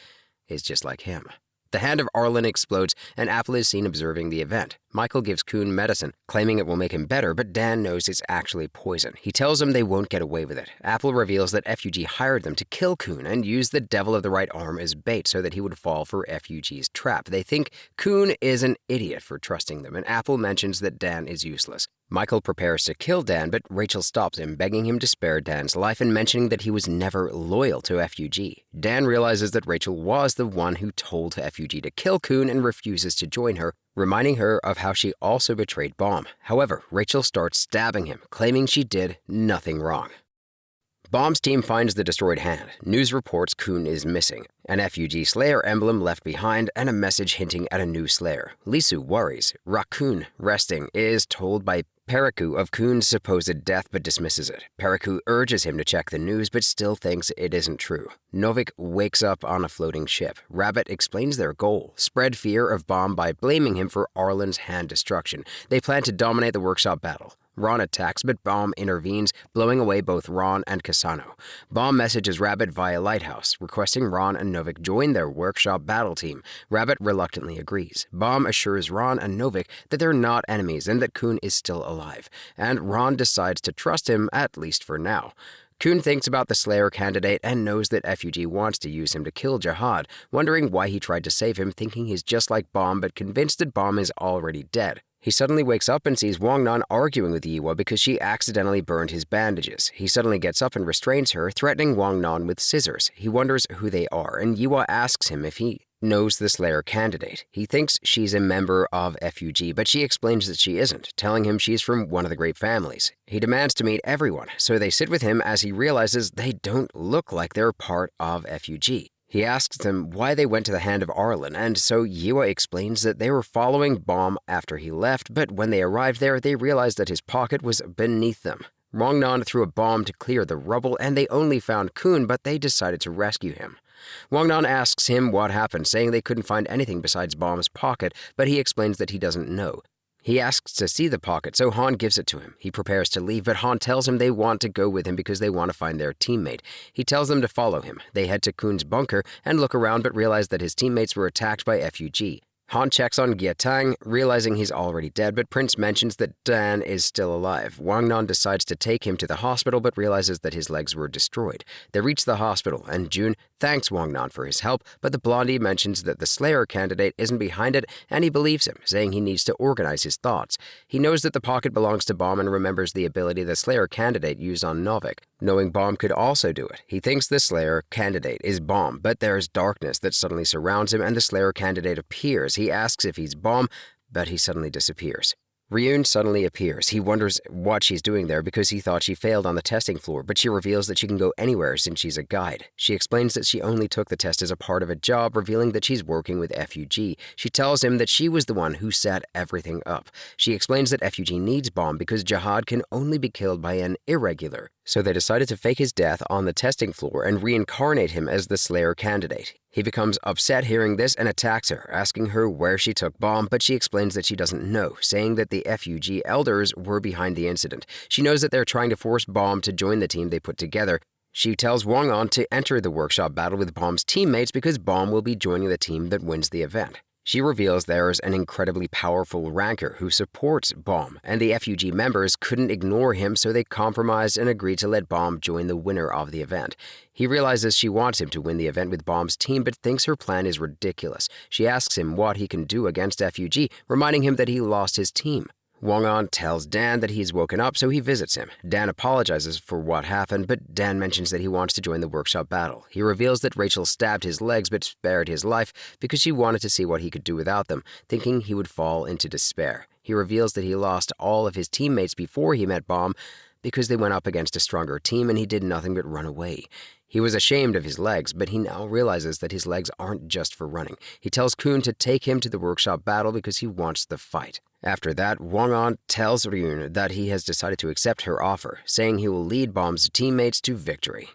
is just like him. The hand of Arlen explodes, and Apple is seen observing the event. Michael gives Kun medicine, claiming it will make him better, but Dan knows it's actually poison. He tells them they won't get away with it. Apple reveals that FUG hired them to kill Kun and used the devil of the right arm as bait so that he would fall for FUG's trap. They think Kun is an idiot for trusting them, and Apple mentions that Dan is useless. Michael prepares to kill Dan, but Rachel stops him, begging him to spare Dan's life and mentioning that he was never loyal to FUG. Dan realizes that Rachel was the one who told FUG to kill Kun and refuses to join her, reminding her of how she also betrayed Bomb. However, Rachel starts stabbing him, claiming she did nothing wrong. Bomb's team finds the destroyed hand. News reports Kun is missing, an FUG Slayer emblem left behind, and a message hinting at a new Slayer. Lisu worries. Raccoon, resting, is told by Periku of Kun's supposed death but dismisses it. Periku urges him to check the news but still thinks it isn't true. Novik wakes up on a floating ship. Rabbit explains their goal: spread fear of Bomb by blaming him for Arlen's hand destruction. They plan to dominate the workshop battle. Ron attacks, but Bomb intervenes, blowing away both Ron and Kasano. Bomb messages Rabbit via Lighthouse, requesting Ron and Novik join their workshop battle team. Rabbit reluctantly agrees. Bomb assures Ron and Novik that they're not enemies and that Kun is still alive, and Ron decides to trust him, at least for now. Kun thinks about the Slayer candidate and knows that FUG wants to use him to kill Jihad, wondering why he tried to save him, thinking he's just like Bomb but convinced that Bomb is already dead. He suddenly wakes up and sees Wangnan arguing with Yiwa because she accidentally burned his bandages. He suddenly gets up and restrains her, threatening Wangnan with scissors. He wonders who they are, and Yiwa asks him if he knows the Slayer candidate. He thinks she's a member of FUG, but she explains that she isn't, telling him she's from one of the great families. He demands to meet everyone, so they sit with him as he realizes they don't look like they're part of FUG. He asks them why they went to the hand of Arlen, and so Yiwa explains that they were following Bomb after he left, but when they arrived there, they realized that his pocket was beneath them. Wangnan threw a bomb to clear the rubble, and they only found Kun, but they decided to rescue him. Wangnan asks him what happened, saying they couldn't find anything besides Bomb's pocket, but he explains that he doesn't know. He asks to see the pocket, so Han gives it to him. He prepares to leave, but Han tells him they want to go with him because they want to find their teammate. He tells them to follow him. They head to Kun's bunker and look around but realize that his teammates were attacked by FUG. Han checks on Gyatang, realizing he's already dead, but Prince mentions that Dan is still alive. Wang Nan decides to take him to the hospital, but realizes that his legs were destroyed. They reach the hospital, and Jun thanks Wang Nan for his help, but the blondie mentions that the Slayer candidate isn't behind it, and he believes him, saying he needs to organize his thoughts. He knows that the pocket belongs to Bomb and remembers the ability the Slayer candidate used on Novik. Knowing Bomb could also do it, he thinks the Slayer candidate is Bomb, but there's darkness that suddenly surrounds him, and the Slayer candidate appears. He asks if he's Bomb, but he suddenly disappears. Ryun suddenly appears. He wonders what she's doing there because he thought she failed on the testing floor, but she reveals that she can go anywhere since she's a guide. She explains that she only took the test as a part of a job, revealing that she's working with FUG. She tells him that she was the one who set everything up. She explains that FUG needs Bomb because Jihad can only be killed by an irregular. So they decided to fake his death on the testing floor and reincarnate him as the Slayer candidate. He becomes upset hearing this and attacks her, asking her where she took Bomb, but she explains that she doesn't know, saying that the FUG elders were behind the incident. She knows that they're trying to force Bomb to join the team they put together. She tells Wang An to enter the workshop battle with Bomb's teammates because Bomb will be joining the team that wins the event. She reveals there's an incredibly powerful ranker who supports Bomb, and the FUG members couldn't ignore him, so they compromised and agreed to let Bomb join the winner of the event. He realizes she wants him to win the event with Bomb's team, but thinks her plan is ridiculous. She asks him what he can do against FUG, reminding him that he lost his team. Wang An tells Dan that he's woken up, so he visits him. Dan apologizes for what happened, but Dan mentions that he wants to join the workshop battle. He reveals that Rachel stabbed his legs but spared his life because she wanted to see what he could do without them, thinking he would fall into despair. He reveals that he lost all of his teammates before he met Bomb because they went up against a stronger team and he did nothing but run away. He was ashamed of his legs, but he now realizes that his legs aren't just for running. He tells Kun to take him to the workshop battle because he wants the fight. After that, Wang An tells Ryun that he has decided to accept her offer, saying he will lead Bomb's teammates to victory.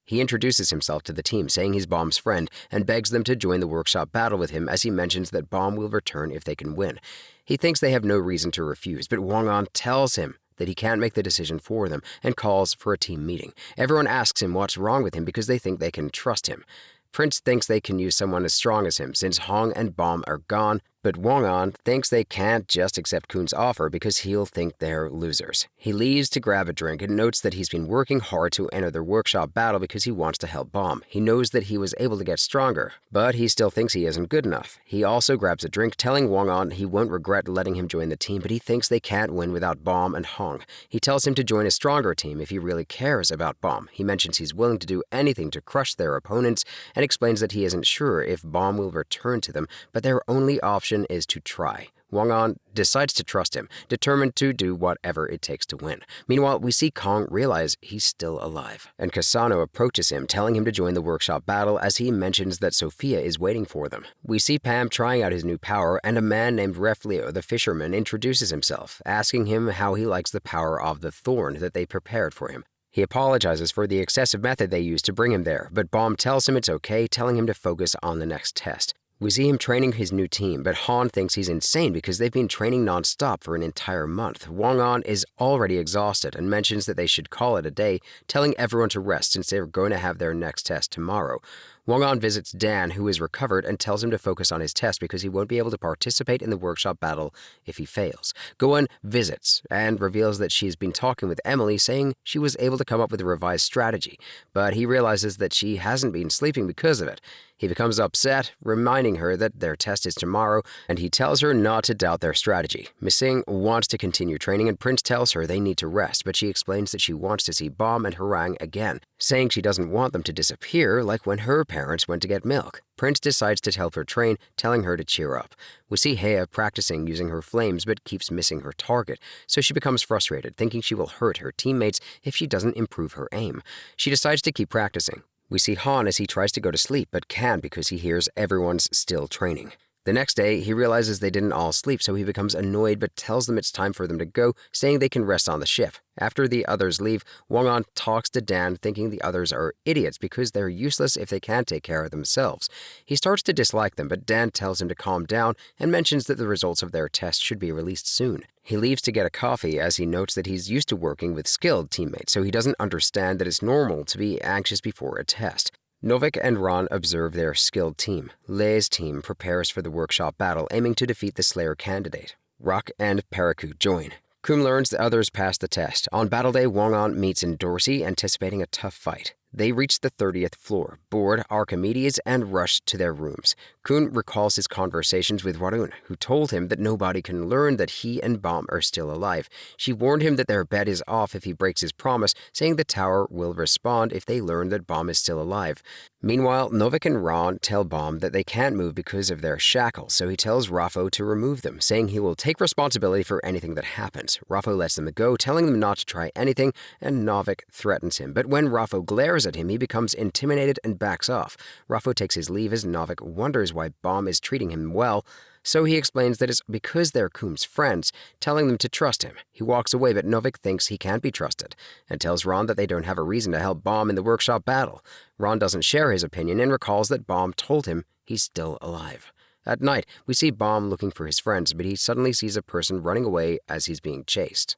He introduces himself to the team, saying he's Bomb's friend, and begs them to join the workshop battle with him as he mentions that Bomb will return if they can win. He thinks they have no reason to refuse, but Wang An tells him that he can't make the decision for them and calls for a team meeting. Everyone asks him what's wrong with him because they think they can trust him. Prince thinks they can use someone as strong as him since Hong and Bomb are gone, but Wang An thinks they can't just accept Kun's offer because he'll think they're losers. He leaves to grab a drink and notes that he's been working hard to enter the workshop battle because he wants to help Bomb. He knows that he was able to get stronger, but he still thinks he isn't good enough. He also grabs a drink, telling Wang An he won't regret letting him join the team, but he thinks they can't win without Bomb and Hong. He tells him to join a stronger team if he really cares about Bomb. He mentions he's willing to do anything to crush their opponents and explains that he isn't sure if Bomb will return to them, but their only option is to try. Wang An decides to trust him, determined to do whatever it takes to win. Meanwhile, we see Kong realize he's still alive, and Kasano approaches him, telling him to join the workshop battle as he mentions that Sophia is waiting for them. We see Pam trying out his new power, and a man named Refleo, the fisherman, introduces himself, asking him how he likes the power of the thorn that they prepared for him. He apologizes for the excessive method they used to bring him there, but Bomb tells him it's okay, telling him to focus on the next test. We see him training his new team, but Han thinks he's insane because they've been training non-stop for an entire month. Wang An is already exhausted and mentions that they should call it a day, telling everyone to rest since they're going to have their next test tomorrow. Wang An visits Dan, who is recovered, and tells him to focus on his test because he won't be able to participate in the workshop battle if he fails. Goen visits and reveals that she's been talking with Emily, saying she was able to come up with a revised strategy, but he realizes that she hasn't been sleeping because of it. He becomes upset, reminding her that their test is tomorrow, and he tells her not to doubt their strategy. Missing wants to continue training, and Prince tells her they need to rest, but she explains that she wants to see Bomb and Harang again, saying she doesn't want them to disappear like when her parents went to get milk. Prince decides to help her train, telling her to cheer up. We see Hea practicing using her flames but keeps missing her target, so she becomes frustrated, thinking she will hurt her teammates if she doesn't improve her aim. She decides to keep practicing. We see Han as he tries to go to sleep but can't because he hears everyone's still training. The next day, he realizes they didn't all sleep, so he becomes annoyed but tells them it's time for them to go, saying they can rest on the ship. After the others leave, Wang An talks to Dan, thinking the others are idiots because they're useless if they can't take care of themselves. He starts to dislike them, but Dan tells him to calm down and mentions that the results of their test should be released soon. He leaves to get a coffee as he notes that he's used to working with skilled teammates, so he doesn't understand that it's normal to be anxious before a test. Novik and Ron observe their skilled team. Lei's team prepares for the workshop battle, aiming to defeat the Slayer candidate. Rock and Paraku join. Kum learns the others passed the test. On battle day, Wong-On meets in Dorsey, anticipating a tough fight. They reach the 30th floor, board Archimedes, and rush to their rooms. Kun recalls his conversations with Warun, who told him that nobody can learn that he and Bomb are still alive. She warned him that their bet is off if he breaks his promise, saying the tower will respond if they learn that Bomb is still alive. Meanwhile, Novik and Ron tell Bomb that they can't move because of their shackles, so he tells Raffo to remove them, saying he will take responsibility for anything that happens. Raffo lets them go, telling them not to try anything, and Novik threatens him. But when Raffo glares at him, he becomes intimidated and backs off. Raffo takes his leave as Novik wonders why Bomb is treating him well, so he explains that it's because they're Kum's friends, telling them to trust him. He walks away, but Novik thinks he can't be trusted, and tells Ron that they don't have a reason to help Bomb in the workshop battle. Ron doesn't share his opinion and recalls that Bomb told him he's still alive. At night, we see Bomb looking for his friends, but he suddenly sees a person running away as he's being chased.